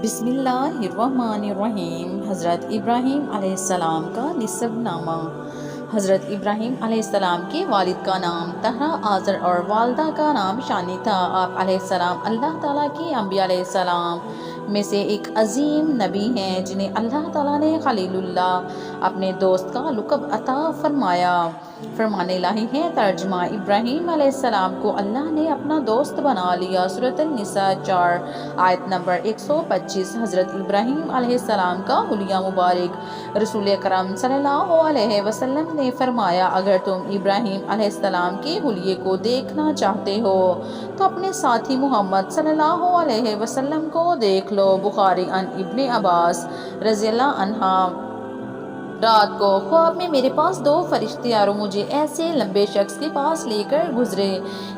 بسم اللہ الرحمن الرحیم۔ حضرت ابراہیم علیہ السلام کا نسب نامہ۔ حضرت ابراہیم علیہ السلام کے والد کا نام طہرہ آزر اور والدہ کا نام شانی تھا۔ آپ علیہ السلام اللہ تعالیٰ کے انبیاء علیہ السلام میں سے ایک عظیم نبی ہیں جنہیں اللہ تعالیٰ نے خلیل اللہ اپنے دوست کا لقب عطا فرمایا۔ فرمان الہی ہے ترجمہ: ابراہیم علیہ السلام کو اللہ نے اپنا دوست بنا لیا۔ سورۃ النساء 4 آیت نمبر 125۔ حضرت ابراہیم علیہ السلام کا حلیہ مبارک۔ رسول اکرم صلی اللہ علیہ وسلم نے فرمایا، اگر تم ابراہیم علیہ السلام کے حلیے کو دیکھنا چاہتے ہو تو اپنے ساتھی محمد صلی اللہ علیہ وسلم کو دیکھ لو۔ بخاری عن ابن عباس رضی اللہ عنہ: رات کو خواب میں میرے پاس دو فرشتے آئے اور مجھے ایسے لمبے شخص کے پاس لے کر گزرے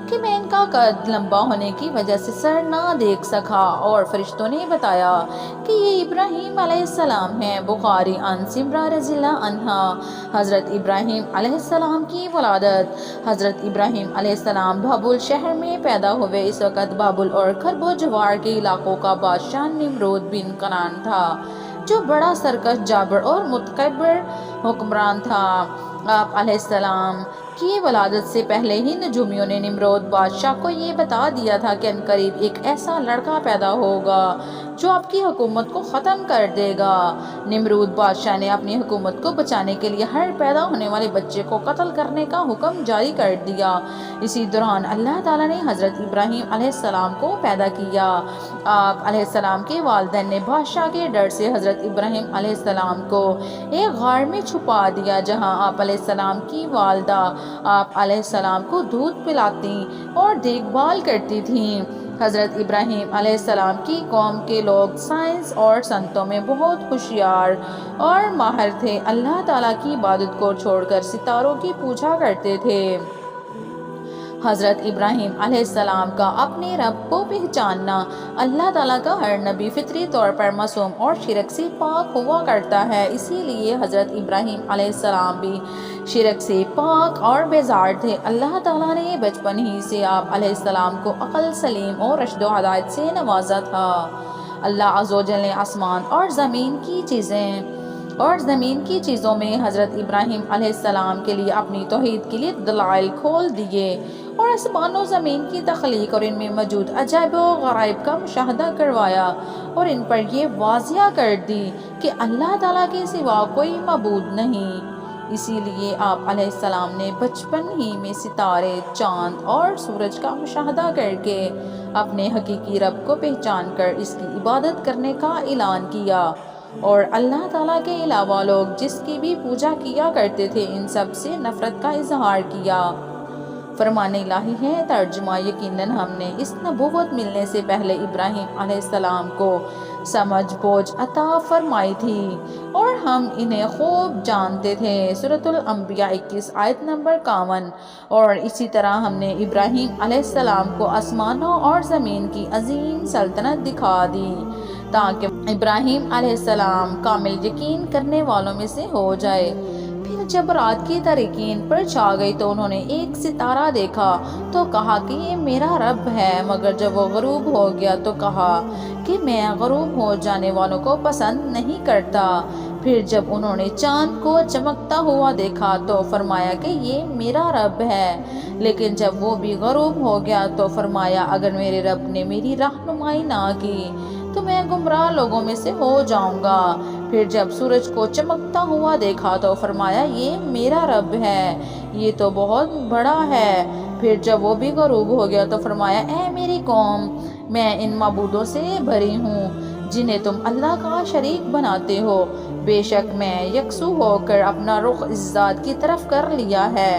کہ میں ان کا قد لمبا ہونے کی وجہ سے سر نہ دیکھ سکا، اور فرشتوں نے بتایا کہ یہ ابراہیم علیہ السلام ہیں۔ بخاری عن سمرہ رضی اللہ عنہا: حضرت ابراہیم علیہ السلام کی ولادت۔ حضرت ابراہیم علیہ السلام بابل شہر میں پیدا ہوئے۔ اس وقت بابل اور خرب و جوار کے علاقوں کا بادشاہ نمرود بن کنعان تھا، جو بڑا سرکش، جابر اور متکبر حکمران تھا۔ آپ علیہ السلام کی ولادت سے پہلے ہی نجومیوں نے نمرود بادشاہ کو یہ بتا دیا تھا کہ عنقریب ایک ایسا لڑکا پیدا ہوگا جو آپ کی حکومت کو ختم کر دے گا۔ نمرود بادشاہ نے اپنی حکومت کو بچانے کے لیے ہر پیدا ہونے والے بچے کو قتل کرنے کا حکم جاری کر دیا۔ اسی دوران اللہ تعالیٰ نے حضرت ابراہیم علیہ السلام کو پیدا کیا۔ آپ علیہ السلام کے والدین نے بادشاہ کے ڈر سے حضرت ابراہیم علیہ السلام کو ایک غار میں چھپا دیا، جہاں آپ علیہ السلام کی والدہ آپ علیہ السلام کو دودھ پلاتی اور دیکھ بھال کرتی تھیں۔ حضرت ابراہیم علیہ السلام کی قوم کے لوگ سائنس اور صنعتوں میں بہت ہوشیار اور ماہر تھے۔ اللہ تعالیٰ کی عبادت کو چھوڑ کر ستاروں کی پوجا کرتے تھے۔ حضرت ابراہیم علیہ السلام کا اپنے رب کو پہچاننا۔ اللہ تعالیٰ کا ہر نبی فطری طور پر معصوم اور شرک سے پاک ہوا کرتا ہے، اسی لیے حضرت ابراہیم علیہ السلام بھی شرک سے پاک اور بیزار تھے۔ اللہ تعالیٰ نے بچپن ہی سے آپ علیہ السلام کو عقل سلیم اور رشد و ہدایت سے نوازا تھا۔ اللہ عز و جل نے آسمان اور زمین کی چیزوں میں حضرت ابراہیم علیہ السلام کے لیے اپنی توحید کے لیے دلائل کھول دیے، اور آسمان و زمین کی تخلیق اور ان میں موجود عجائب و غرائب کا مشاہدہ کروایا، اور ان پر یہ واضح کر دی کہ اللہ تعالیٰ کے سوا کوئی معبود نہیں۔ اسی لیے آپ علیہ السلام نے بچپن ہی میں ستارے، چاند اور سورج کا مشاہدہ کر کے اپنے حقیقی رب کو پہچان کر اس کی عبادت کرنے کا اعلان کیا، اور اللہ تعالیٰ کے علاوہ لوگ جس کی بھی پوجا کیا کرتے تھے ان سب سے نفرت کا اظہار کیا۔ فرمان الہی ہے ترجمہ: یقیناً ہم نے اس نبوت ملنے سے پہلے ابراہیم علیہ السلام کو سمجھ بوجھ عطا فرمائی تھی، اور ہم انہیں خوب جانتے تھے۔ سورۃ الانبیاء 21 آیت نمبر 51۔ اور اسی طرح ہم نے ابراہیم علیہ السلام کو آسمانوں اور زمین کی عظیم سلطنت دکھا دی تاکہ ابراہیم علیہ السلام کامل یقین کرنے والوں میں سے ہو جائے۔ پھر جب رات کی تاریکی ان پر چھا گئی تو انہوں نے ایک ستارہ دیکھا تو کہا کہ یہ میرا رب ہے، مگر جب وہ غروب ہو گیا تو کہا کہ میں غروب ہو جانے والوں کو پسند نہیں کرتا۔ پھر جب انہوں نے چاند کو چمکتا ہوا دیکھا تو فرمایا کہ یہ میرا رب ہے، لیکن جب وہ بھی غروب ہو گیا تو فرمایا اگر میرے رب نے میری رہنمائی نہ کی تو میں گمراہ لوگوں میں سے ہو جاؤں گا۔ پھر جب سورج کو چمکتا ہوا دیکھا تو فرمایا یہ میرا رب ہے، یہ تو بہت بڑا ہے۔ پھر جب وہ بھی غروب ہو گیا تو فرمایا اے میری قوم، میں ان معبودوں سے بری ہوں جنہیں تم اللہ کا شریک بناتے ہو۔ بے شک میں یکسو ہو کر اپنا رخ اس ذات کی طرف کر لیا ہے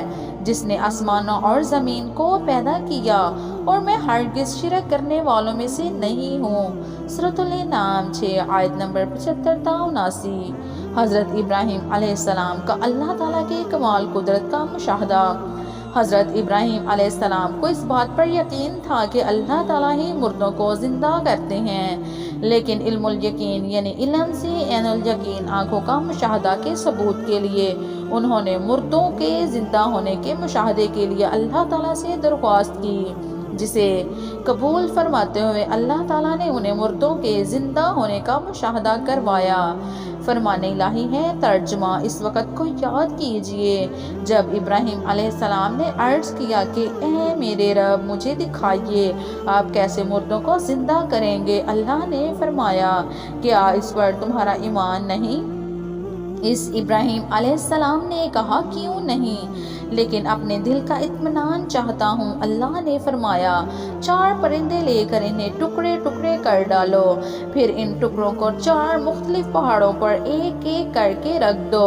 جس نے آسمانوں اور زمین کو پیدا کیا، اور میں ہرگز شرک کرنے والوں میں سے نہیں ہوں۔ سورۃ الانعام 6 آیت نمبر 75 تا 79۔ حضرت ابراہیم علیہ السلام کا اللہ تعالیٰ کے کمال قدرت کا مشاہدہ۔ حضرت ابراہیم علیہ السلام کو اس بات پر یقین تھا کہ اللہ تعالیٰ ہی مردوں کو زندہ کرتے ہیں، لیکن علم الیقین یعنی علم سے عین الیقین آنکھوں کا مشاہدہ کے ثبوت کے لیے انہوں نے مردوں کے زندہ ہونے کے مشاہدے کے لیے اللہ تعالیٰ سے درخواست کی۔ جسے قبول فرماتے ہوئے اللہ تعالیٰ نے انہیں مردوں کے زندہ ہونے کا مشاہدہ کروایا۔ فرمان الہی ہے۔ ترجمہ: اس وقت کو یاد کیجئے جب ابراہیم علیہ السلام نے عرض کیا کہ اے میرے رب، مجھے دکھائیے آپ کیسے مردوں کو زندہ کریں گے۔ اللہ نے فرمایا، کیا اس پر تمہارا ایمان نہیں؟ اس ابراہیم علیہ السلام نے کہا، کیوں نہیں، لیکن اپنے دل کا اطمینان چاہتا ہوں۔ اللہ نے فرمایا، 4 پرندے لے کر انہیں ٹکڑے ٹکڑے کر ڈالو، پھر ان ٹکڑوں کو 4 مختلف پہاڑوں پر ایک ایک کر کے رکھ دو،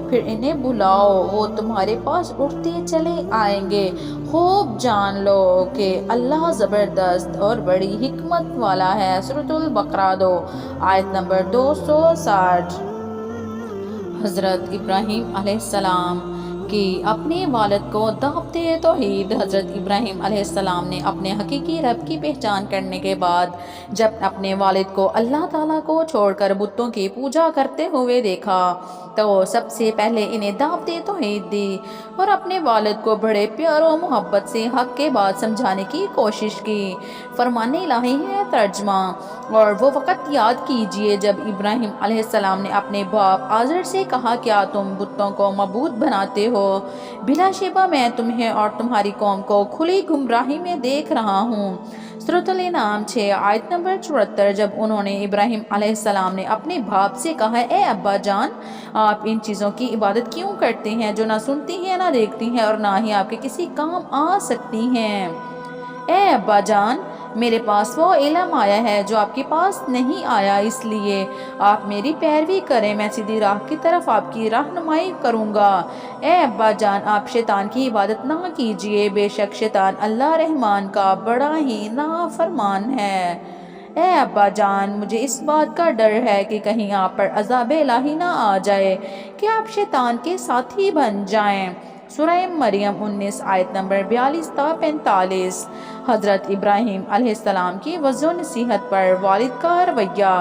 پھر انہیں بلاؤ، وہ تمہارے پاس اڑتے چلے آئیں گے۔ خوب جان لو کہ اللہ زبردست اور بڑی حکمت والا ہے۔ سورۃ البقرہ 2 آیت نمبر 260۔ حضرت ابراہیم علیہ السلام کی اپنے والد کو دعوت توحید۔ حضرت ابراہیم علیہ السلام نے اپنے حقیقی رب کی پہچان کرنے کے بعد جب اپنے والد کو اللہ تعالیٰ کو چھوڑ کر بتوں کی پوجا کرتے ہوئے دیکھا تو سب سے پہلے انہیں دعوت توحید دی اور اپنے والد کو بڑے پیار و محبت سے حق کے بات سمجھانے کی کوشش کی۔ فرمان الہی ہے۔ ترجمہ: اور وہ وقت یاد کیجئے جب ابراہیم علیہ السلام نے اپنے باپ آزر سے کہا، کیا تم بتوں کو معبود بناتے ہو؟ بلا شبہ میں تمہیں اور تمہاری قوم کو کھلی گمراہی میں دیکھ رہا ہوں۔ سورۃ الانعام 6 آیت نمبر 74۔ جب انہوں نے ابراہیم علیہ السلام نے اپنے باپ سے کہا، اے ابا جان، آپ ان چیزوں کی عبادت کیوں کرتے ہیں جو نہ سنتی ہیں نہ دیکھتی ہیں اور نہ ہی آپ کے کسی کام آ سکتی ہیں؟ اے ابا جان، میرے پاس وہ علم آیا ہے جو آپ کے پاس نہیں آیا، اس لیے آپ میری پیروی کریں، میں سیدھی راہ کی طرف آپ کی رہنمائی کروں گا۔ اے ابا جان، آپ شیطان کی عبادت نہ کیجیے، بے شک شیطان اللہ رحمان کا بڑا ہی نافرمان ہے۔ اے ابا جان، مجھے اس بات کا ڈر ہے کہ کہیں آپ پر عذاب الہی نہ آ جائے کہ آپ شیطان کے ساتھی بن جائیں۔ سورہ مریم 19 آیت نمبر 42 تا 45۔ حضرت ابراہیم علیہ السلام کی وعظ و نصیحت پر والد کا رویہ۔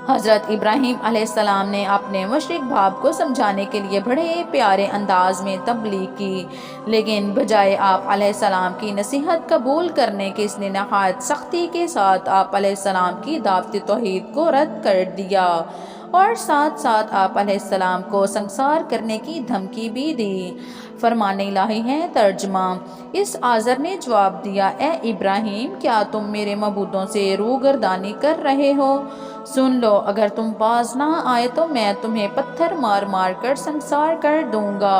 حضرت ابراہیم علیہ السلام نے اپنے مشرک باپ کو سمجھانے کے لیے بڑے پیارے انداز میں تبلیغ کی، لیکن بجائے آپ علیہ السلام کی نصیحت قبول کرنے کے اس نے نہایت سختی کے ساتھ آپ علیہ السلام کی دعوت توحید کو رد کر دیا اور ساتھ ساتھ آپ علیہ السلام کو سنسار کرنے کی دھمکی بھی دی۔ فرمان الہی ہے۔ ترجمہ: اس آزر نے جواب دیا، اے ابراہیم، کیا تم میرے معبودوں سے روگردانی کر رہے ہو؟ سن لو، اگر تم باز نہ آئے تو میں تمہیں پتھر مار مار کر سنسار کر دوں گا،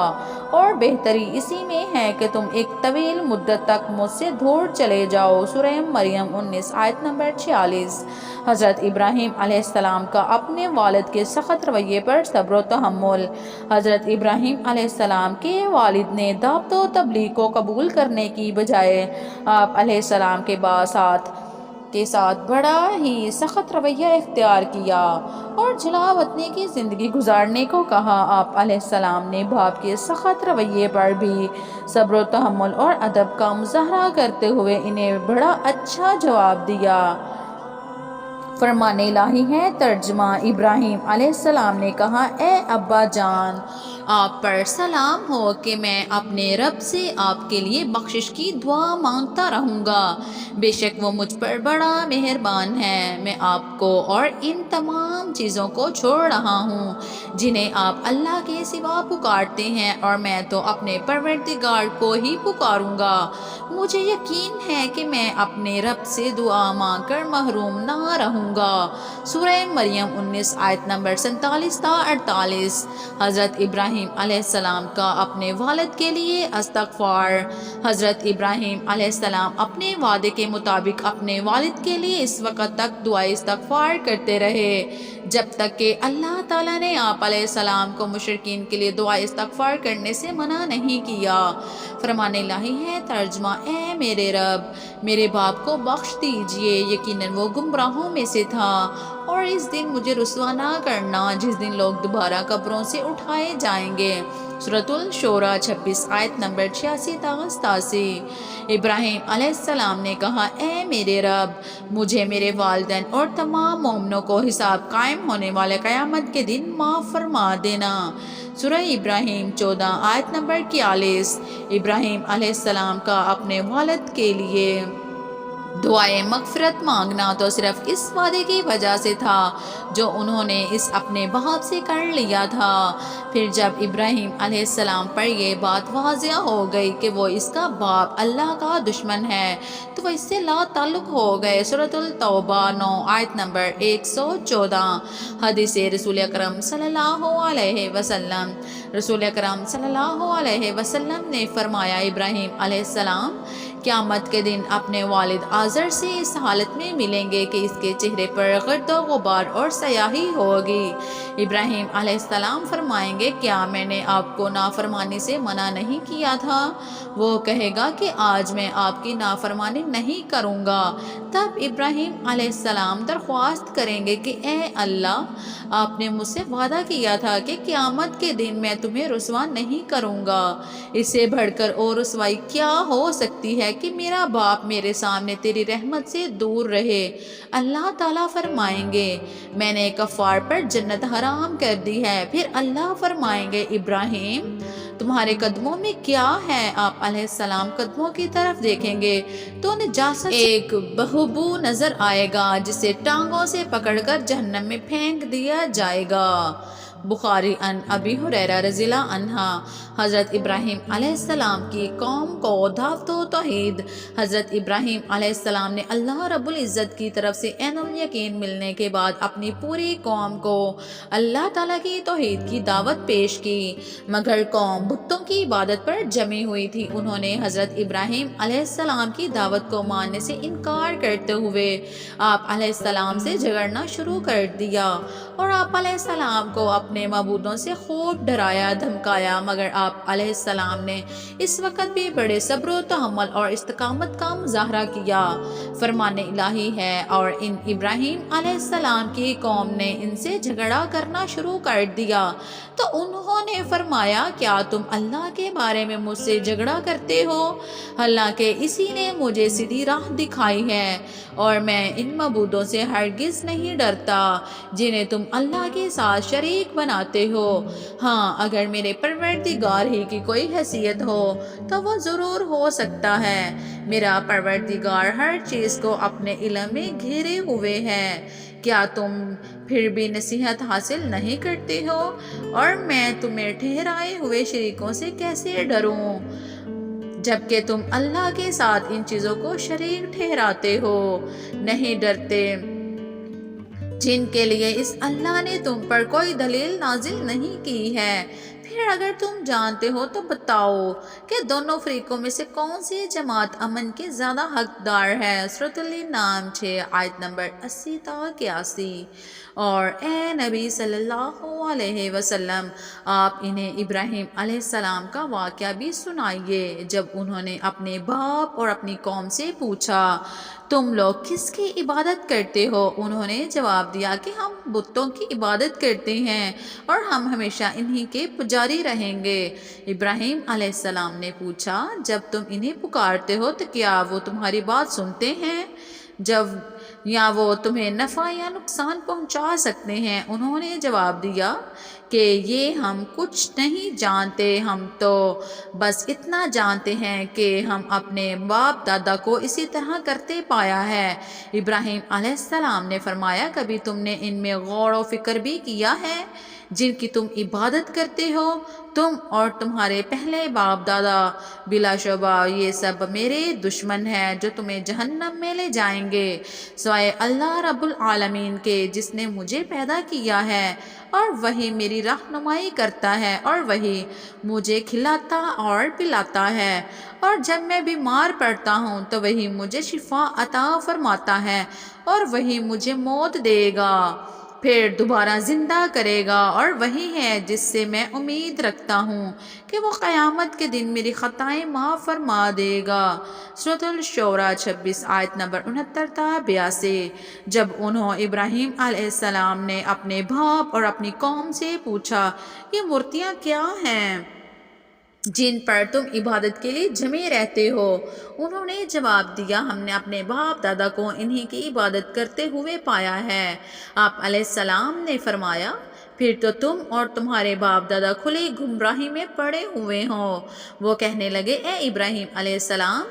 اور بہتری اسی میں ہے کہ تم ایک طویل مدت تک مجھ سے دور چلے جاؤ۔ سورہ مریم 19 آیت نمبر 46۔ حضرت ابراہیم علیہ السلام کا اپنے والد کے سخت رویے پر صبر و تحمل۔ حضرت ابراہیم علیہ السلام کے والد نے دعوت و تبلیغ کو قبول کرنے کی بجائے آپ علیہ السلام کے ساتھ بڑا ہی سخت رویہ اختیار کیا اور جلا وطنی کی زندگی گزارنے کو کہا۔ آپ علیہ السلام نے باپ کے سخت رویے پر بھی صبر و تحمل اور ادب کا مظاہرہ کرتے ہوئے انہیں بڑا اچھا جواب دیا۔ فرمان الہی ہے۔ ترجمہ: ابراہیم علیہ السلام نے کہا، اے ابا جان، آپ پر سلام ہو کہ میں اپنے رب سے آپ کے لیے بخشش کی دعا مانگتا رہوں گا، بے شک وہ مجھ پر بڑا مہربان ہے۔ میں آپ کو اور ان تمام چیزوں کو چھوڑ رہا ہوں جنہیں آپ اللہ کے سوا پکارتے ہیں، اور میں تو اپنے پروردگار کو ہی پکاروں گا۔ مجھے یقین ہے کہ میں اپنے رب سے دعا مانگ کر محروم نہ رہوں گا۔ سورہ مریم 19 آیت نمبر 47 تا 48۔ حضرت ابراہیم علیہ السلام کا اپنے والد کے لیے استغفار۔ حضرت ابراہیم علیہ السلام اپنے وعدے کے مطابق اپنے والد کے لیے اس وقت تک دعائے استغفار کرتے رہے جب تک کہ اللہ تعالیٰ نے آپ علیہ السلام کو مشرکین کے لیے دعائے استغفار کرنے سے منع نہیں کیا۔ فرمان الہی ہے۔ ترجمہ: اے میرے رب، میرے باپ کو بخش دیجئے، یقیناً وہ گمراہوں میں سے تھا اور اس دن مجھے رسوا نہ کرنا جس دن لوگ دوبارہ قبروں سے اٹھائے جائیں گے۔ سورۃ الشورى 26 آیت نمبر 86 تا 87۔ ابراہیم علیہ السلام نے کہا، اے میرے رب، مجھے، میرے والدین اور تمام مومنوں کو حساب قائم ہونے والے قیامت کے دن معاف فرما دینا۔ سورہ ابراہیم 14 آیت نمبر 41۔ ابراہیم علیہ السلام کا اپنے والد کے لیے دعائے مغفرت مانگنا تو صرف اس وعدے کی وجہ سے تھا جو انہوں نے اس اپنے باپ سے کر لیا تھا۔ پھر جب ابراہیم علیہ السلام پر یہ بات واضح ہو گئی کہ وہ اس کا باپ اللہ کا دشمن ہے تو وہ اس سے لا تعلق ہو گئے۔ سورۃ التوبہ 9 آیت نمبر 114۔ حدیث رسول اکرم صلی اللہ علیہ وسلم۔ رسول اکرم صلی اللہ علیہ وسلم نے فرمایا، ابراہیم علیہ السلام قیامت کے دن اپنے والد آزر سے اس حالت میں ملیں گے کہ اس کے چہرے پر گرد و غبار اور سیاہی ہوگی۔ ابراہیم علیہ السلام فرمائیں گے، کیا میں نے آپ کو نافرمانی سے منع نہیں کیا تھا؟ وہ کہے گا کہ آج میں آپ کی نافرمانی نہیں کروں گا۔ تب ابراہیم علیہ السلام درخواست کریں گے کہ اے اللہ، آپ نے مجھ سے وعدہ کیا تھا کہ قیامت کے دن میں تمہیں رسوا نہیں کروں گا۔ اس سے بڑھ کر اور رسوائی کیا ہو سکتی ہے کہ میرا باپ میرے سامنے تیری رحمت سے دور رہے۔ اللہ تعالیٰ فرمائیں گے، میں نے کفار پر جنت حرام کر دی ہے۔ پھر اللہ فرمائیں گے، ابراہیم تمہارے قدموں میں کیا ہے؟ آپ علیہ السلام قدموں کی طرف دیکھیں گے تو نجاست ایک بہبو نظر آئے گا جسے ٹانگوں سے پکڑ کر جہنم میں پھینک دیا جائے گا۔ بخاری عن ابی ہریرہ رضی اللہ عنہ۔ حضرت ابراہیم علیہ السلام کی قوم کو دعوت و توحید۔ حضرت ابراہیم علیہ السلام نے اللہ رب العزت کی طرف سے عین الیقین ملنے کے بعد اپنی پوری قوم کو اللہ تعالیٰ کی توحید کی دعوت پیش کی، مگر قوم بتوں کی عبادت پر جمی ہوئی تھی۔ انہوں نے حضرت ابراہیم علیہ السلام کی دعوت کو ماننے سے انکار کرتے ہوئے آپ علیہ السلام سے جھگڑنا شروع کر دیا اور آپ علیہ السلام کو اپنے معبودوں سے خوب ڈرایا دھمکایا، مگر آپ علیہ السلام نے اس وقت بھی بڑے صبر و تحمل اور استقامت کا مظاہرہ کیا۔ فرمان الہی ہے، اور ان ابراہیم علیہ السلام کی قوم نے ان سے جھگڑا کرنا شروع کر دیا تو انہوں نے فرمایا، کیا تم اللہ کے بارے میں مجھ سے جھگڑا کرتے ہو؟ حالانکہ اسی نے مجھے سیدھی راہ دکھائی ہے، اور میں ان معبودوں سے ہرگز نہیں ڈرتا جنہیں تم اللہ کے ساتھ شریک بناتے ہو۔ ہاں، اگر میرے پروردگار ہی کی کوئی حیثیت ہو تو وہ ضرور ہو سکتا ہے۔ میرا پروردگار ہر چیز کو اپنے علم میں گھیرے ہوئے ہے۔ کیا تم پھر بھی نصیحت حاصل نہیں کرتے ہو؟ اور میں تمہیں ٹھہرائے ہوئے شریکوں سے کیسے ڈروں جبکہ تم اللہ کے ساتھ ان چیزوں کو شریک ٹھہراتے ہو؟ نہیں ڈرتے جن کے لیے اس اللہ نے تم پر کوئی دلیل نازل نہیں کی ہے۔ پھر اگر تم جانتے ہو تو بتاؤ کہ دونوں فریقوں میں سے کون سی جماعت امن کے زیادہ حقدار ہے۔ سورۃ الانعام 6 آیت نمبر 80 تا 81۔ اور اے نبی صلی اللہ علیہ وسلم، آپ انہیں ابراہیم علیہ السلام کا واقعہ بھی سنائیے جب انہوں نے اپنے باپ اور اپنی قوم سے پوچھا، تم لوگ کس کی عبادت کرتے ہو؟ انہوں نے جواب دیا کہ ہم بتوں کی عبادت کرتے ہیں اور ہم ہمیشہ انہی کے پجاری رہیں گے۔ ابراہیم علیہ السلام نے پوچھا، جب تم انہیں پکارتے ہو تو کیا وہ تمہاری بات سنتے ہیں؟ یا وہ تمہیں نفع یا نقصان پہنچا سکتے ہیں؟ انہوں نے جواب دیا کہ یہ ہم کچھ نہیں جانتے، ہم تو بس اتنا جانتے ہیں کہ ہم اپنے باپ دادا کو اسی طرح کرتے پایا ہے۔ ابراہیم علیہ السلام نے فرمایا، کبھی تم نے ان میں غور و فکر بھی کیا ہے جن کی تم عبادت کرتے ہو؟ تم اور تمہارے پہلے باپ دادا، بلا شبہ یہ سب میرے دشمن ہیں جو تمہیں جہنم میں لے جائیں گے، سوائے اللہ رب العالمین کے جس نے مجھے پیدا کیا ہے، اور وہی میری رہنمائی کرتا ہے، اور وہی مجھے کھلاتا اور پلاتا ہے، اور جب میں بیمار پڑتا ہوں تو وہی مجھے شفا عطا فرماتا ہے، اور وہی مجھے موت دے گا۔ پھر دوبارہ زندہ کرے گا، اور وہی ہے جس سے میں امید رکھتا ہوں کہ وہ قیامت کے دن میری خطائیں معاف فرما دے گا۔ سورۃ الشعراء 26 آیت نمبر 69 تا 82۔ جب ابراہیم علیہ السلام نے اپنے باپ اور اپنی قوم سے پوچھا، یہ مورتیاں کیا ہیں جن پر تم عبادت کے لیے جمے رہتے ہو؟ انہوں نے جواب دیا، ہم نے اپنے باپ دادا کو انہی کی عبادت کرتے ہوئے پایا ہے۔ آپ علیہ السلام نے فرمایا، پھر تو تم اور تمہارے باپ دادا کھلی گمراہی میں پڑے ہوئے ہو۔ وہ کہنے لگے، اے ابراہیم علیہ السلام،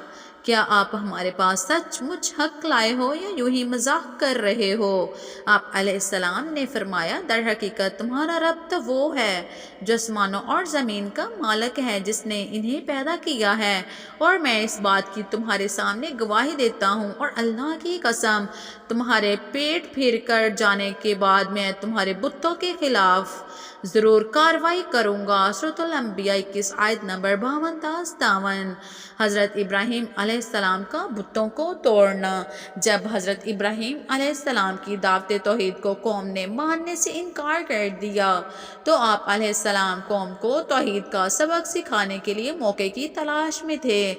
کیا آپ ہمارے پاس سچ مچ حق لائے ہو یا یوں ہی مذاق کر رہے ہو؟ آپ علیہ السلام نے فرمایا، در حقیقت تمہارا رب تو وہ ہے جو آسمانوں اور زمین کا مالک ہے، جس نے انہیں پیدا کیا ہے، اور میں اس بات کی تمہارے سامنے گواہی دیتا ہوں، اور اللہ کی قسم، تمہارے پیٹ پھیر کر جانے کے بعد میں تمہارے بتوں کے خلاف ضرور کارروائی کروں گا۔ سورۃ الانبیاء 21 آیت نمبر 52 تا 57۔ حضرت ابراہیم علیہ السلام کا بتوں کو توڑنا۔ جب حضرت ابراہیم علیہ السلام کی دعوت توحید کو قوم نے ماننے سے انکار کر دیا تو آپ علیہ السلام قوم کو توحید کا سبق سکھانے کے لیے موقع کی تلاش میں تھے۔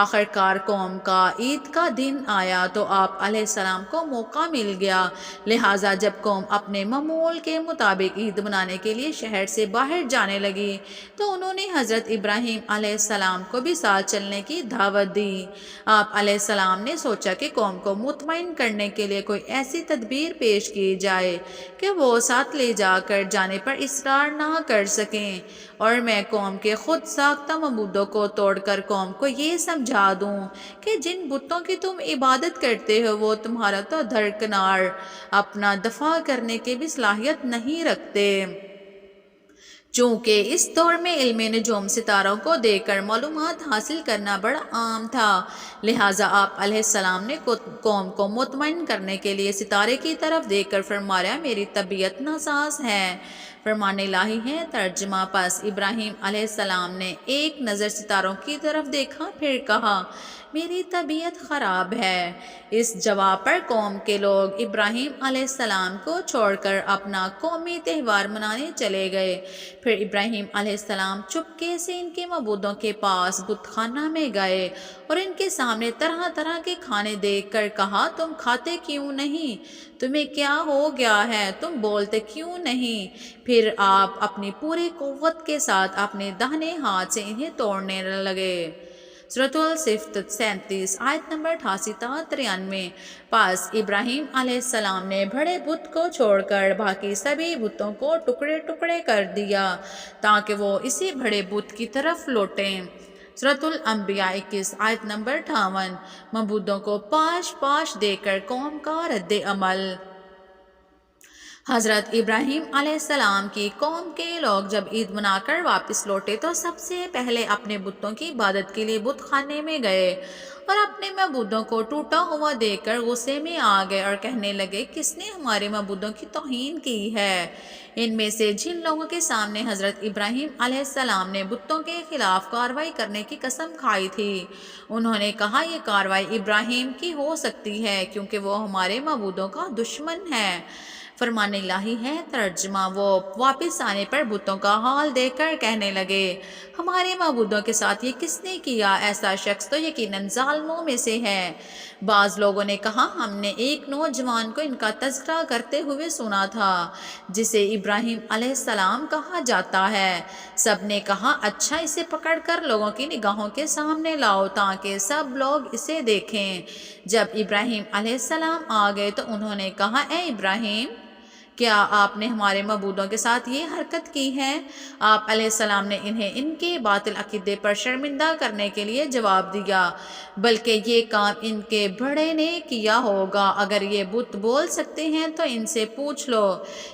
آخر کار قوم کا عید کا دن آیا تو آپ علیہ السلام کو موقع مل گیا، لہٰذا جب قوم اپنے معمول کے مطابق عید منانے کے لیے شہر سے باہر جانے لگی تو انہوں نے حضرت ابراہیم علیہ السلام کو بھی ساتھ چلنے کی دعوت دی۔ آپ علیہ السلام نے سوچا کہ قوم کو مطمئن کرنے کے لیے کوئی ایسی تدبیر پیش کی جائے کہ وہ ساتھ لے جا کر جانے پر اصرار نہ کر سکیں، اور میں قوم کے خود ساختہ معبودوں کو توڑ کر قوم کو یہ سمجھا دوں کہ جن بتوں کی تم عبادت کرتے ہو وہ تمہارا تو درکنار اپنا دفاع کرنے کی بھی صلاحیت نہیں رکھتے۔ چونکہ اس دور میں علم نجوم ستاروں کو دیکھ کر معلومات حاصل کرنا بڑا عام تھا، لہٰذا آپ علیہ السلام نے قوم کو مطمئن کرنے کے لیے ستارے کی طرف دیکھ کر فرمایا، میری طبیعت ناساز ہے۔ فرمان الہی ہے۔ ترجمہ۔ پس ابراہیم علیہ السلام نے ایک نظر ستاروں کی طرف دیکھا، پھر کہا، میری طبیعت خراب ہے۔ اس جواب پر قوم کے لوگ ابراہیم علیہ السلام کو چھوڑ کر اپنا قومی تہوار منانے چلے گئے۔ پھر ابراہیم علیہ السلام چپکے سے ان کے معبودوں کے پاس بت خانہ میں گئے اور ان کے سامنے طرح طرح کے کھانے دیکھ کر کہا، تم کھاتے کیوں نہیں؟ تمہیں کیا ہو گیا ہے؟ تم بولتے کیوں نہیں؟ پھر آپ اپنی پوری قوت کے ساتھ اپنے داہنے ہاتھ سے انہیں توڑنے لگے۔ سورۃ الصف 37 آیت نمبر 88 تا 93۔ پس ابراہیم علیہ السلام نے بڑے بت کو چھوڑ کر باقی سبھی بتوں کو ٹکڑے ٹکڑے کر دیا تاکہ وہ اسی بڑے بت کی طرف لوٹیں۔ سورۃ الانبیاء 21 آیت نمبر 58۔ معبودوں کو پاش پاش دے کر قوم کا رد عمل۔ حضرت ابراہیم علیہ السلام کی قوم کے لوگ جب عید منا کر واپس لوٹے تو سب سے پہلے اپنے بتوں کی عبادت کے لیے بت خانے میں گئے اور اپنے معبودوں کو ٹوٹا ہوا دیکھ کر غصے میں آ گئے اور کہنے لگے، کس نے ہمارے معبودوں کی توہین کی ہے؟ ان میں سے جن لوگوں کے سامنے حضرت ابراہیم علیہ السلام نے بتوں کے خلاف کارروائی کرنے کی قسم کھائی تھی، انہوں نے کہا، یہ کارروائی ابراہیم کی ہو سکتی ہے کیونکہ وہ ہمارے معبودوں کا دشمن ہے۔ فرمان الہی ہے۔ ترجمہ۔ وہ واپس آنے پر بتوں کا حال دیکھ کر کہنے لگے، ہمارے معبودوں کے ساتھ یہ کس نے کیا؟ ایسا شخص تو یقیناً ظالموں میں سے ہے۔ بعض لوگوں نے کہا، ہم نے ایک نوجوان کو ان کا تذکرہ کرتے ہوئے سنا تھا جسے ابراہیم علیہ السلام کہا جاتا ہے۔ سب نے کہا، اچھا، اسے پکڑ کر لوگوں کی نگاہوں کے سامنے لاؤ تاکہ سب لوگ اسے دیکھیں۔ جب ابراہیم علیہ السلام آ گئے تو انہوں نے کہا، اے ابراہیم، کیا آپ نے ہمارے معبودوں کے ساتھ یہ حرکت کی ہے؟ آپ علیہ السلام نے انہیں ان کے باطل عقیدے پر شرمندہ کرنے کے لیے جواب دیا، بلکہ یہ کام ان کے بڑے نے کیا ہوگا۔ اگر یہ بت بول سکتے ہیں تو ان سے پوچھ لو۔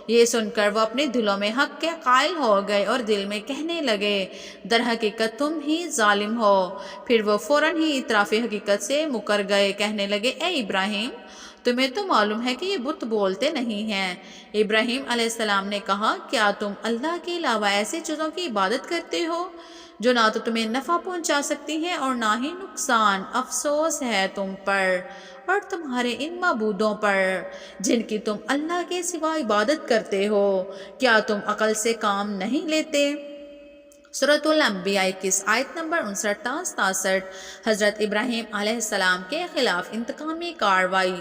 یہ سن کر وہ اپنے دلوں میں حق کے قائل ہو گئے اور دل میں کہنے لگے، در حقیقت تم ہی ظالم ہو۔ پھر وہ فوراً ہی اعتراف حقیقت سے مکر گئے، کہنے لگے، اے ابراہیم، تمہیں تو معلوم ہے کہ یہ بت بولتے نہیں ہیں۔ ابراہیم علیہ السلام نے کہا، کیا تم اللہ کے علاوہ ایسی چیزوں کی عبادت کرتے ہو جو نہ تو تمہیں نفع پہنچا سکتی ہیں اور نہ ہی نقصان؟ افسوس ہے تم پر اور تمہارے ان معبودوں پر جن کی تم اللہ کے سوا عبادت کرتے ہو، کیا تم عقل سے کام نہیں لیتے؟ سورۃ الانبیاء 21 آیت نمبر 59 تا 67۔ حضرت ابراہیم علیہ السلام کے خلاف انتقامی کارروائی۔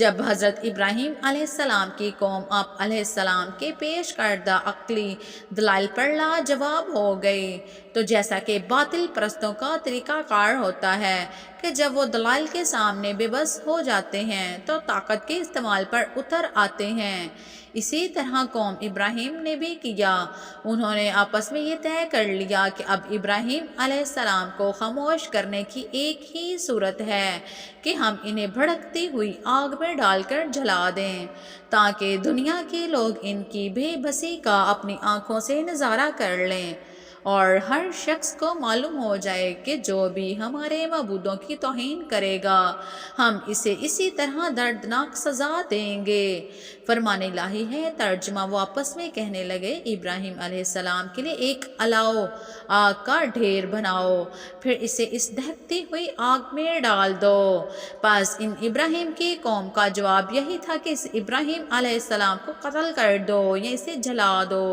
جب حضرت ابراہیم علیہ السلام کی قوم آپ علیہ السلام کے پیش کردہ عقلی دلائل پر لاجواب ہو گئی، تو جیسا کہ باطل پرستوں کا طریقہ کار ہوتا ہے کہ جب وہ دلائل کے سامنے بے بس ہو جاتے ہیں تو طاقت کے استعمال پر اتر آتے ہیں، اسی طرح قوم ابراہیم نے بھی کیا۔ انہوں نے آپس میں یہ طے کر لیا کہ اب ابراہیم علیہ السلام کو خاموش کرنے کی ایک ہی صورت ہے کہ ہم انہیں بھڑکتی ہوئی آگ میں ڈال کر جلا دیں، تاکہ دنیا کے لوگ ان کی بے بسی کا اپنی آنکھوں سے نظارہ کر لیں، اور ہر شخص کو معلوم ہو جائے کہ جو بھی ہمارے معبودوں کی توہین کرے گا ہم اسے اسی طرح دردناک سزا دیں گے۔ فرمان الہی ہے۔ ترجمہ۔ وہ آپس میں کہنے لگے، ابراہیم علیہ السلام کے لیے ایک الاؤ آگ کا ڈھیر بناؤ، پھر اسے اس دہکتی ہوئی آگ میں ڈال دو۔ پس ان ابراہیم کی قوم کا جواب یہی تھا کہ اس ابراہیم علیہ السلام کو قتل کر دو یا اسے جلا دو۔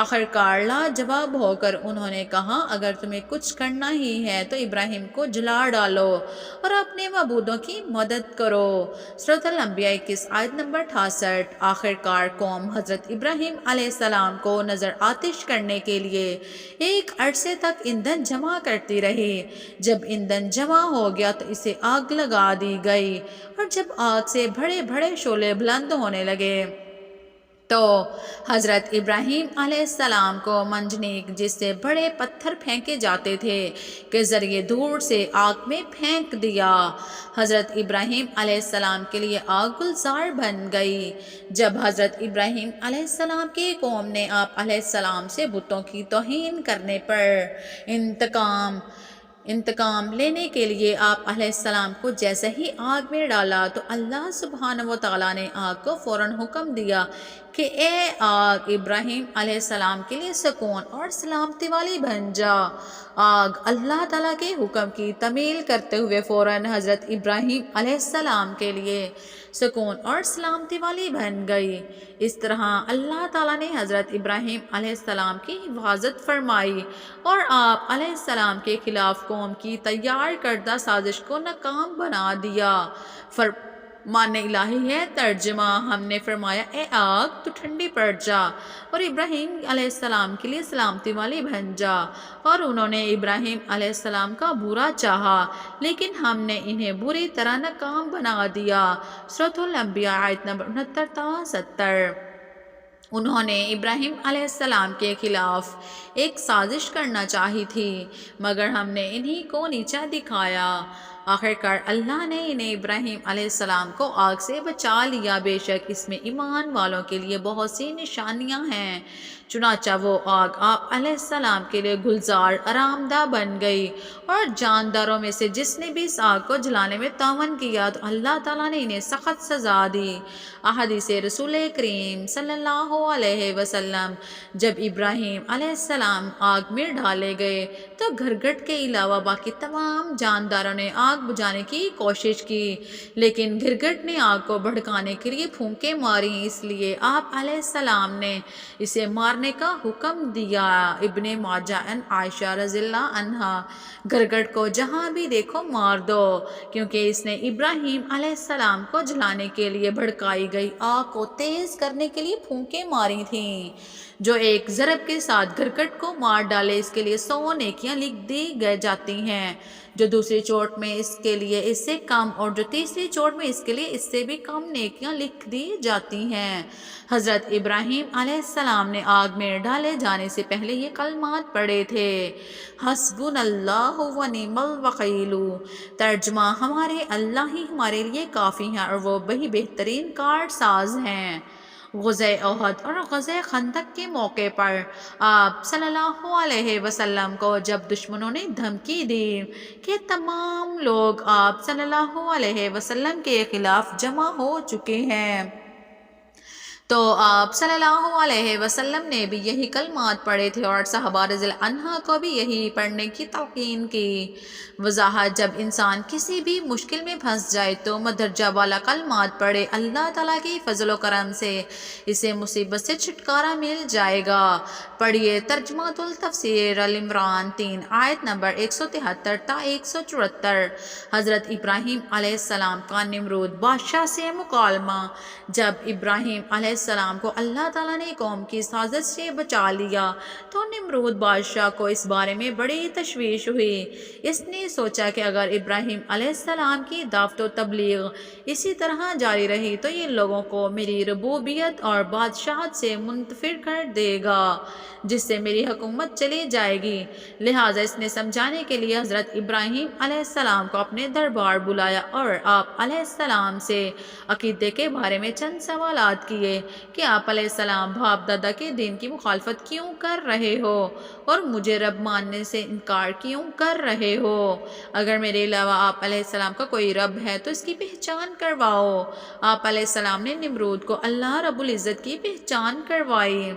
آخرکار لاجواب ہو کر انہوں نے کہا، اگر تمہیں کچھ کرنا ہی ہے تو ابراہیم کو جلا ڈالو اور اپنے معبودوں کی مدد کرو۔ سورۃ الانبیاء 21 آیت نمبر 68۔ آخرکار قوم حضرت ابراہیم علیہ السلام کو نظر آتش کرنے کے لیے ایک عرصے تک ایندھن جمع کرتی رہی۔ جب ایندھن جمع ہو گیا تو اسے آگ لگا دی گئی، اور جب آگ سے بڑے بڑے شعلے بلند ہونے لگے تو حضرت ابراہیم علیہ السلام کو منجنیق، جس سے بڑے پتھر پھینکے جاتے تھے، کے ذریعے دور سے آگ میں پھینک دیا۔ حضرت ابراہیم علیہ السلام کے لیے آگ گلزار بن گئی۔ جب حضرت ابراہیم علیہ السلام کی قوم نے آپ علیہ السلام سے بتوں کی توہین کرنے پر انتقام لینے کے لیے آپ علیہ السلام کو جیسے ہی آگ میں ڈالا تو اللہ سبحانہ و تعالیٰ نے آگ کو فوراً حکم دیا کہ اے آگ، ابراہیم علیہ السلام کے لیے سکون اور سلامتی والی بن جا۔ آگ اللہ تعالیٰ کے حکم کی تعمیل کرتے ہوئے فوراً حضرت ابراہیم علیہ السلام کے لیے سکون اور سلامتی والی بن گئی۔ اس طرح اللہ تعالیٰ نے حضرت ابراہیم علیہ السلام کی حفاظت فرمائی اور آپ علیہ السلام کے خلاف قوم کی تیار کردہ سازش کو ناکام بنا دیا۔ فرمان الہی ہے۔ ترجمہ۔ ہم نے فرمایا، اے آگ، تو ٹھنڈی پڑ جا اور ابراہیم علیہ السلام کے لیے سلامتی والی بن جا۔ اور انہوں نے ابراہیم علیہ السلام کا برا چاہا، لیکن ہم نے انہیں بری طرح ناکام بنا دیا۔ سورۃ الانبیاء آیت نمبر 69 تا 70۔ انہوں نے ابراہیم علیہ السلام کے خلاف ایک سازش کرنا چاہی تھی، مگر ہم نے انہی کو نیچا دکھایا۔ آخرکار اللہ نے انہیں ابراہیم علیہ السلام کو آگ سے بچا لیا۔ بے شک اس میں ایمان والوں کے لیے بہت سی نشانیاں ہیں۔ چنانچہ وہ آگ آپ علیہ السلام کے لیے گلزار آرام دہ بن گئی، اور جانداروں میں سے جس نے بھی اس آگ کو جلانے میں تعاون کیا تو اللہ تعالیٰ نے انہیں سخت سزا دی۔ احادیث رسول کریم صلی اللہ علیہ وسلم۔ جب ابراہیم علیہ السلام آگ میں ڈالے گئے تو گھرگھٹ کے علاوہ باقی تمام جانداروں نے آگ بجھانے کی کوشش کی، لیکن گھرگھٹ نے آگ کو بھڑکانے کے لیے پھونکیں ماری، اس لیے آپ علیہ السلام نے اسے مارنے کا حکم دیا۔ ابن ماجہ ان عائشہ رضی اللہ عنہا، گھرگھٹ کو جہاں بھی دیکھو مار دو، کیونکہ اس نے ابراہیم علیہ السلام کو جلانے کے لیے بھڑکائی گئی آگ کو تیز کرنے کے لیے پھونکیں ماری تھیں۔ جو ایک ضرب کے ساتھ گھرگھٹ کو مار ڈالے اس کے لیے 100 نیکیاں لکھ دی جاتی ہیں، جو دوسری چوٹ میں اس کے لیے اس سے کم، اور جو تیسری چوٹ میں اس کے لیے اس سے بھی کم نیکیاں لکھ دی جاتی ہیں۔ حضرت ابراہیم علیہ السلام نے آگ میں ڈالے جانے سے پہلے یہ کلمات پڑھے تھے، حسبنا اللہ و نعم الوکیل۔ ترجمہ۔ ہمارے اللہ ہی ہمارے لیے کافی ہیں اور وہ وہی بہترین کارساز ہیں۔ غزوہ احد اور غزوہ خندق کے موقع پر آپ صلی اللہ علیہ وسلم کو جب دشمنوں نے دھمکی دی کہ تمام لوگ آپ صلی اللہ علیہ وسلم کے خلاف جمع ہو چکے ہیں، تو آپ صلی اللہ علیہ وسلم نے بھی یہی کلمات پڑھے تھے اور صحابہ رضی اللہ عنہ کو بھی یہی پڑھنے کی تلقین کی۔ وضاحت: جب انسان کسی بھی مشکل میں پھنس جائے تو مدرجہ والا کلمات پڑھے، اللہ تعالیٰ کی فضل و کرم سے اسے مصیبت سے چھٹکارا مل جائے گا۔ پڑھیے ترجمۃ التفسیر العمران 3 آیت نمبر 173 تا 174۔ حضرت ابراہیم علیہ السلام کا نمرود بادشاہ سے مکالمہ۔ جب ابراہیم علیہ السلام کو اللہ تعالیٰ نے قوم کی سازش سے بچا لیا تو نمرود بادشاہ کو اس بارے میں بڑی تشویش ہوئی۔ اس نے سوچا کہ اگر ابراہیم علیہ السلام کی دعوت و تبلیغ اسی طرح جاری رہی تو یہ لوگوں کو میری ربوبیت اور بادشاہت سے منفرد کر دے گا، جس سے میری حکومت چلی جائے گی۔ لہٰذا اس نے سمجھانے کے لیے حضرت ابراہیم علیہ السلام کو اپنے دربار بلایا اور آپ علیہ السلام سے عقیدے کے بارے میں چند سوالات کیے کہ آپ علیہ السلام باپ دادا کے دین کی مخالفت کیوں کر رہے ہو اور مجھے رب ماننے سے انکار کیوں کر رہے ہو؟ اگر میرے علاوہ آپ علیہ السلام کا کوئی رب ہے تو اس کی پہچان کرواؤ۔ آپ علیہ السلام نے نمرود کو اللہ رب العزت کی پہچان کروائی۔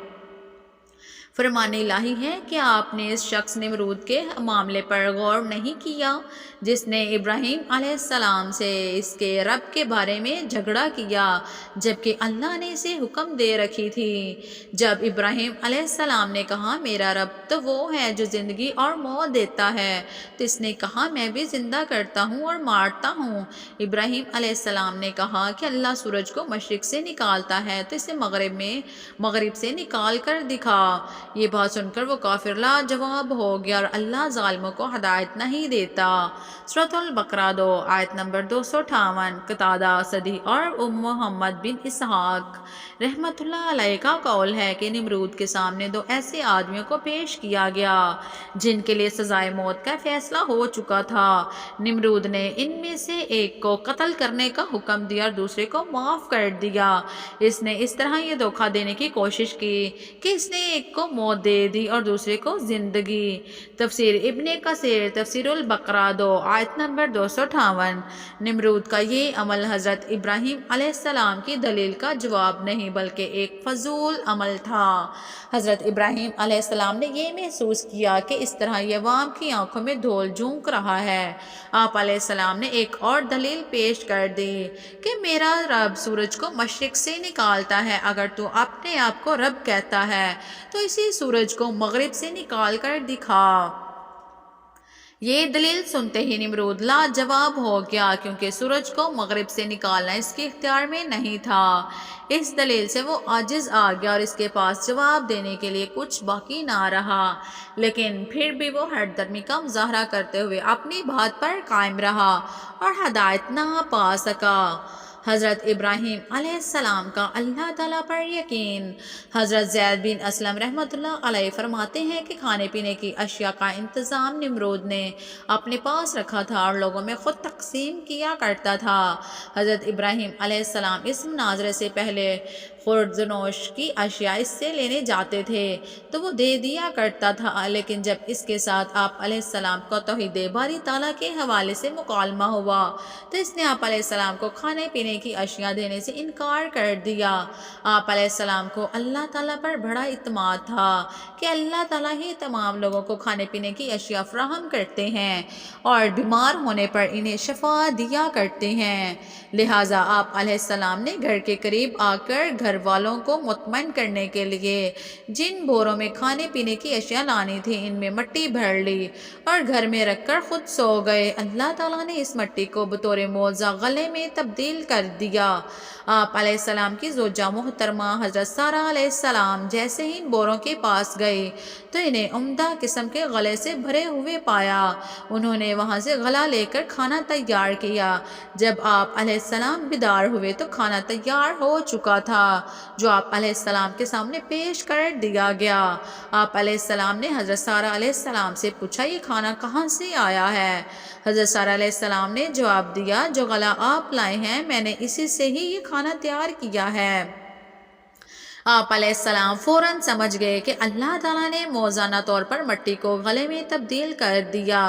فرمان الہی ہے کہ آپ نے اس شخص نمرود کے معاملے پر غور نہیں کیا جس نے ابراہیم علیہ السلام سے اس کے رب کے بارے میں جھگڑا کیا جبکہ اللہ نے اسے حکم دے رکھی تھی۔ جب ابراہیم علیہ السلام نے کہا میرا رب تو وہ ہے جو زندگی اور موت دیتا ہے، تو اس نے کہا میں بھی زندہ کرتا ہوں اور مارتا ہوں۔ ابراہیم علیہ السلام نے کہا کہ اللہ سورج کو مشرق سے نکالتا ہے تو اسے مغرب سے نکال کر دکھا۔ یہ بات سن کر وہ کافر لاجواب ہو گیا اور اللہ ظالموں کو ہدایت نہیں دیتا۔ سورۃ البقرہ 2 آیت نمبر 258۔ قتادہ سدی اور محمد بن اسحاق رحمۃ اللہ علیہ کا قول ہے کہ نمرود کے سامنے دو ایسے آدمیوں کو پیش کیا گیا جن کے لیے سزائے موت کا فیصلہ ہو چکا تھا۔ نمرود نے ان میں سے ایک کو قتل کرنے کا حکم دیا اور دوسرے کو معاف کر دیا۔ اس نے اس طرح یہ دھوکہ دینے کی کوشش کی کہ اس نے ایک کو موت دے دی اور دوسرے کو زندگی۔ تفسیر ابن کثیر تفسیر البقرہ 2 آیت نمبر 258۔ نمرود کا یہ عمل حضرت ابراہیم علیہ السلام کی دلیل کا جواب نہیں بلکہ ایک فضول عمل تھا۔ حضرت ابراہیم علیہ السلام نے یہ محسوس کیا کہ اس طرح یہ عوام کی آنکھوں میں دھول جھونک رہا ہے۔ آپ علیہ السلام نے ایک اور دلیل پیش کر دی کہ میرا رب سورج کو مشرق سے نکالتا ہے، اگر تو اپنے آپ کو رب کہتا ہے تو اسی سورج کو مغرب سے نکال کر دکھا۔ یہ دلیل سنتے ہی نمرود لاجواب ہو گیا کیونکہ سورج کو مغرب سے نکالنا اس کے اختیار میں نہیں تھا۔ اس دلیل سے وہ عاجز آ گیا اور اس کے پاس جواب دینے کے لیے کچھ باقی نہ رہا، لیکن پھر بھی وہ ہر درمی کا مظاہرہ کرتے ہوئے اپنی بات پر قائم رہا اور ہدایت نہ پا سکا۔ حضرت ابراہیم علیہ السلام کا اللہ تعالیٰ پر یقین۔ حضرت زید بن اسلم رحمۃ اللہ علیہ فرماتے ہیں کہ کھانے پینے کی اشیاء کا انتظام نمرود نے اپنے پاس رکھا تھا اور لوگوں میں خود تقسیم کیا کرتا تھا۔ حضرت ابراہیم علیہ السلام اس مناظرے سے پہلے خوردنوش کی اشیاء اس سے لینے جاتے تھے تو وہ دے دیا کرتا تھا، لیکن جب اس کے ساتھ آپ علیہ السلام کو توحید باری تعالیٰ کے حوالے سے مکالمہ ہوا تو اس نے آپ علیہ السلام کو کھانے پینے کی اشیاء دینے سے انکار کر دیا۔ آپ علیہ السلام کو اللہ تعالیٰ پر بڑا اعتماد تھا کہ اللہ تعالیٰ ہی تمام لوگوں کو کھانے پینے کی اشیاء فراہم کرتے ہیں اور بیمار ہونے پر انہیں شفا دیا کرتے ہیں۔ لہٰذا آپ علیہ السلام نے گھر کے قریب آ کر گھر والوں کو مطمئن کرنے کے لیے جن بوروں میں کھانے پینے کی اشیاء لانی تھی ان میں مٹی بھر لی اور گھر میں رکھ کر خود سو گئے۔ اللہ تعالیٰ نے اس مٹی کو بطور معجزہ غلے میں تبدیل کر دیا۔ آپ علیہ السلام کی زوجہ محترمہ حضرت سارہ علیہ السلام جیسے ہی ان بوروں کے پاس گئے تو انہیں عمدہ قسم کے غلے سے بھرے ہوئے پایا۔ انہوں نے وہاں سے غلہ لے کر کھانا تیار کیا۔ جب آپ علیہ السلام بیدار ہوئے تو کھانا تیار ہو چکا تھا جو آپ علیہ السلام کے سامنے پیش کر دیا گیا۔ آپ علیہ السلام نے حضرت سارہ علیہ السلام سے پوچھا یہ کھانا کہاں سے آیا ہے؟ حضرت سارہ علیہ السلام نے جواب دیا جو غلہ آپ لائے ہیں میں نے اسی سے ہی یہ کھانا تیار کیا ہے۔ آپ علیہ السلام فوراً سمجھ گئے کہ اللہ تعالیٰ نے موزانہ طور پر مٹی کو غلے میں تبدیل کر دیا۔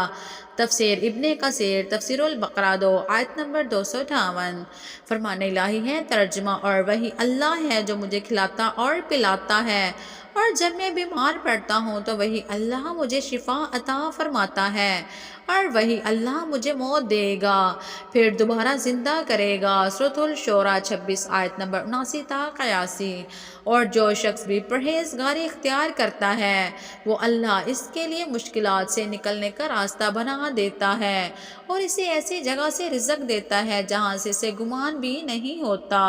تفسیر ابن کثیر تفسیر البقرہ 2 آیت نمبر 258۔ فرمان الہی ہے ترجمہ، اور وہی اللہ ہے جو مجھے کھلاتا اور پلاتا ہے، اور جب میں بیمار پڑتا ہوں تو وہی اللہ مجھے شفا عطا فرماتا ہے، اور وہی اللہ مجھے موت دے گا پھر دوبارہ زندہ کرے گا۔ سورۃ الشورى 26 آیت نمبر 79 تا 81۔ اور جو شخص بھی پرہیزگاری اختیار کرتا ہے وہ اللہ اس کے لیے مشکلات سے نکلنے کا راستہ بنا دیتا ہے، اور اسے ایسی جگہ سے رزق دیتا ہے جہاں سے اسے گمان بھی نہیں ہوتا،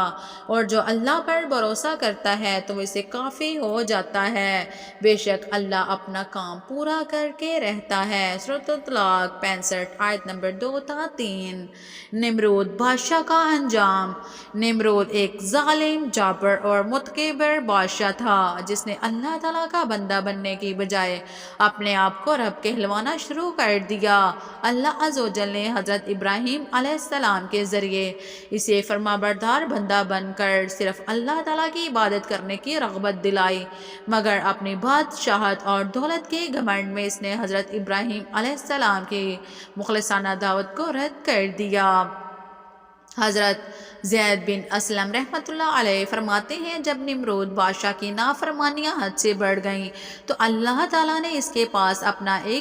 اور جو اللہ پر بھروسہ کرتا ہے تو وہ اسے کافی ہو جاتا ہے، بے شک اللہ اپنا کام پورا کر کے رہتا ہے۔ سورۃ الطلاق 65 آیت نمبر 2 تا 3۔ نمرود بادشاہ کا انجام۔ نمرود ایک ظالم، جابر اور متکبر بادشاہ تھا جس نے اللہ تعالیٰ کا بندہ بننے کی بجائے اپنے آپ کو رب کہلوانا شروع کر دیا۔ اللہ عز و جل نے حضرت ابراہیم علیہ السلام کے ذریعے اسے فرمانبردار بندہ بن کر صرف اللہ تعالیٰ کی عبادت کرنے کی رغبت دلائی، مگر اپنی بادشاہت اور دولت کے گھمنڈ میں اس نے حضرت ابراہیم علیہ السلام کی مخلصانہ دعوت کو رد کر دیا۔ حضرت زید بن اسلم رحمۃ اللہ علیہ فرماتے ہیں، جب نمرود بادشاہ کی نافرمانیاں حد سے بڑھ گئیں تو اللہ تعالیٰ نے اس کے پاس اپنا ایک